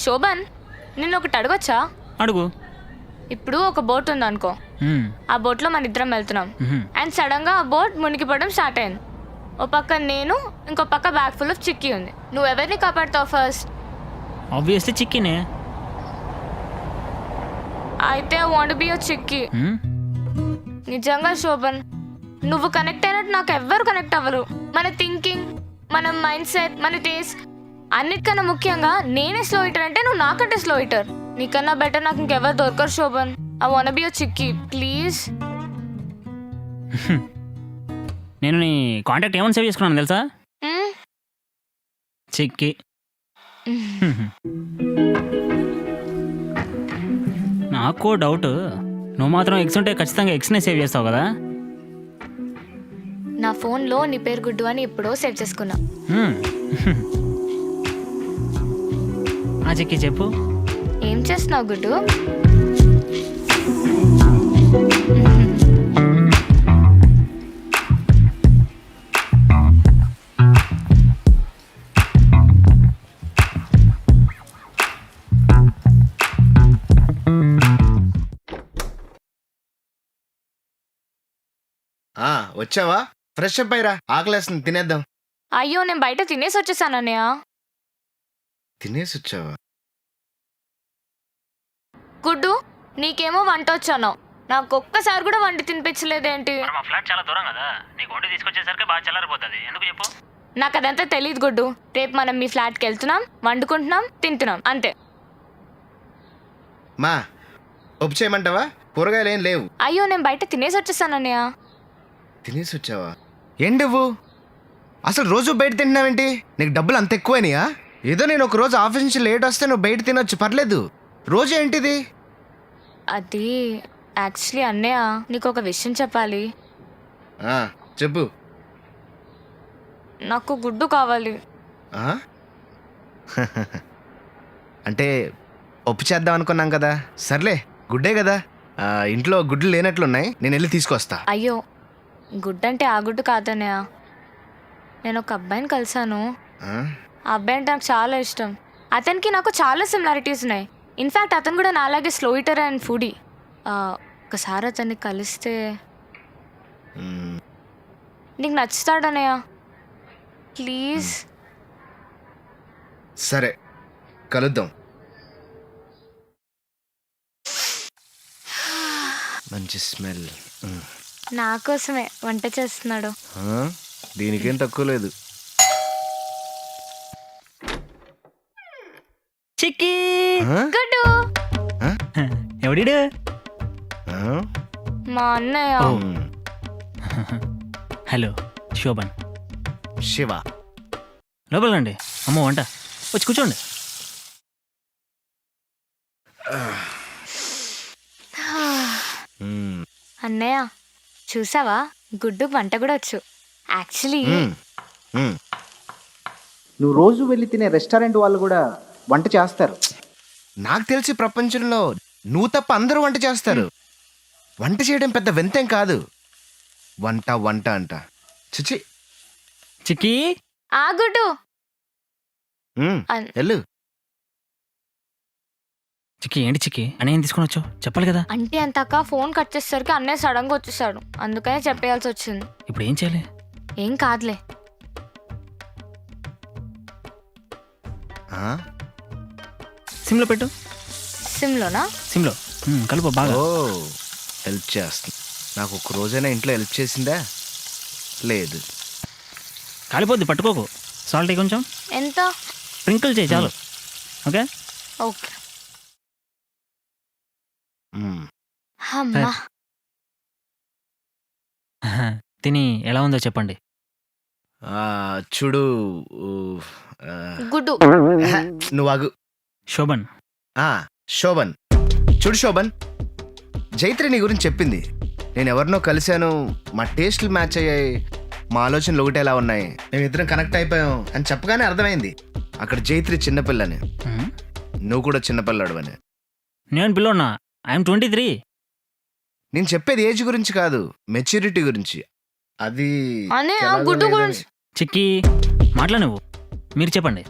శోభన్, నిన్ను ఒకటి అడగొచ్చా? అడుగు. ఇప్పుడు ఒక బోట్ ఉంది అనుకో. ఆ బోట్లో మన ఇద్దరం వెళ్తున్నాం అండ్ సడన్ గా ఆ బోట్ మునిగిపోవడం స్టార్ట్ అయింది. ఓ పక్క నేను, ఇంకో పక్క బ్యాగ్ ఫుల్ ఆఫ్ చిక్కీ ఉంది. నువ్వు ఎవరిని కాపాడుతావు ఫస్ట్? ఆబ్వియస్లీ చిక్కీనే. అయితే I want be your chikki. నిజంగా శోభన్, నువ్వు కనెక్ట్ అయినట్టు నాకు ఎవ్వరు కనెక్ట్ అవ్వరు. మన థింకింగ్, మన మైండ్ సెట్, మన టేస్ట్, అన్నిటికన్నా ముఖ్యంగా నేనే స్లో ఈటర్ అంటే నువ్వు నాకంటే స్లో ఈటర్. నీకన్నా బెటర్ నాకు ఇంకెవరు దొరకరు Shobhan. I want be your చిక్కీ ప్లీజ్. నేను నీ కాంటాక్ట్ ఏమని సేవ్ చేసుకున్నాను తెలుసా? చిక్కీ. నాకు డౌట్, నువ్వు మాత్రం ఎక్స్ ఉంటే ఖచ్చితంగా ఎక్స్నే సేవ్ చేస్తావు కదా? నా ఫోన్లో నీ పేరు గుడ్డు అని ఎప్పుడో సేవ్ చేసుకున్నా. ఆ చిక్కీ చెప్పు. ఏం చేస్తున్నావు గుడ్డు? వచ్చావా? ఫ్రెష్ అప్ అయ్యరా, ఆకలేస్తుంది, తినేద్దాం. అయ్యో, నేను బయట తినేసి వచ్చేసాను అన్నయ్య. తినేసి వచ్చావా? గుడ్డు, నీకేమో వంట వచ్చాను, నాకు ఒక్కసారి కూడా వండి తినిపించలేదేంటి? మా ఫ్లాట్ చాలా దూరం కదా, నీకు వండి తీసుకొచ్చేసరికి బాగా చల్లారిపోతుంది. ఎందుకు చెప్పు? నాకు అదంతా తెలియదు గుడ్డు. రేపు మనం మీ ఫ్లాట్కి వెళ్తున్నాం, వండుకుంటున్నాం, తింటున్నాం, అంతే. మా ఒప్పు చేయమంటావా? కూరగాయలు ఏం లేవు. అయ్యో, నేను బయట తినేసి వచ్చేసాను అన్నయ్య. తినేసి వచ్చావా? ఏంటివ్వు అసలు రోజు బయట తింటున్నావేంటి? నీకు డబ్బులు అంత ఎక్కువైనాయా? ఏదో నేను ఒక రోజు ఆఫీస్ నుంచి లేట్ వస్తే నువ్వు బయట తినొచ్చు, పర్లేదు. రోజు ఏంటిది? అది యాక్చువల్లీ అన్నయ్య, నీకు ఒక విషయం చెప్పాలి. చెప్పు. నాకు గుడ్డు కావాలి. అంటే ఒప్పు చేద్దాం అనుకున్నాం కదా. సర్లే, గుడ్డే కదా. ఇంట్లో గుడ్లు లేనట్లున్నాయి, నేను వెళ్ళి తీసుకొస్తా. అయ్యో, గుడ్డు అంటే ఆ గుడ్డు కాదన్నయ్య. నేను ఒక అబ్బాయిని కలిసాను. ఆ అబ్బాయి అంటే నాకు చాలా ఇష్టం. అతనికి నాకు చాలా సిమిలారిటీస్ ఉన్నాయి. ఇన్ఫ్యాక్ట్ అతను కూడా నాలాగే స్లో ఈటర్ అండ్ ఫుడీ. ఒకసారి అతన్ని కలిస్తే నీకు నచ్చుతాడన్నయ్య, ప్లీజ్. సరే, కలుద్దాం. మంచి స్మెల్. నా కోసమే వంట చేస్తున్నాడు. దీనికేం తక్కువ లేదు. చిక్కీ గుడ్డు, ఎవడీడు? మా అన్నయ్య. హలో శోభన్. శివ. లోపల రండి. అమ్మ వంట, వచ్చి కూర్చోండి. అన్నయ్య, చూసావా, గుడ్డు వంట కూడా వచ్చు. యాక్చువల్లీ నువ్వు రోజు వెళ్ళి తినే రెస్టారెంట్ వాళ్ళు కూడా వంట చేస్తారు. నాకు తెలిసి ప్రపంచంలో నువ్వు తప్ప అందరూ వంట చేస్తారు. వంట చేయడం పెద్ద వింతేం కాదు. వంట వంట అంట. చిచి. చిక్కీ. ఆ గుడ్డు వెళ్ళు. చిక్కీ, ఏంటి చిక్కీ అని ఏం తీసుకొని వచ్చావు? చెప్పాలి కదా. అంటే అంతాక ఫోన్ కట్ చేసేసరికి అన్నయ్య సడన్ గా వచ్చేసాడు, అందుకనే చెప్పేయాల్సి వచ్చింది. ఇప్పుడు ఏం చేయాలి? ఏం కాదులే. సిమ్లో పెట్టు. సిమ్లోనా? సిమ్లో కలుపు బాగా. ఓ, హెల్ప్ చేస్తుంది. నాకు ఒక రోజైనా ఇంట్లో హెల్ప్ చేసిందా? లేదు. కాలిపోద్ది, పట్టుకోకు. సాల్ట్ కొంచెం ఎంత? స్ప్రింకిల్ చేయి చాలు. Okay okay. అమ్మా, తిని ఎలా ఉందో చెప్పండి. చూడు. గుడ్డు. నువ్వు ఆగు. శోభన్. శోభన్. చూడు శోభన్, జైత్రి నీ గురించి చెప్పింది. నేను ఎవరినో కలిశాను, మా టేస్ట్లు మ్యాచ్ అయ్యాయి, మా ఆలోచనలు ఒకటేలా ఉన్నాయి, మేమిద్దరం కనెక్ట్ అయిపోయాం అని చెప్పగానే అర్థమైంది అక్కడ జైత్రి చిన్నపిల్లని, నువ్వు కూడా చిన్నపిల్లాడు అని. నేను పిల్లోన్నా, ఐఎమ్ 23. నేను చెప్పేది ఏజ్ గురించి కాదు, మెచ్యూరిటీ గురించి. అది గుడ్డు గురించి. చిక్కీ మాట్లా, నువ్వు మీరు చెప్పండి.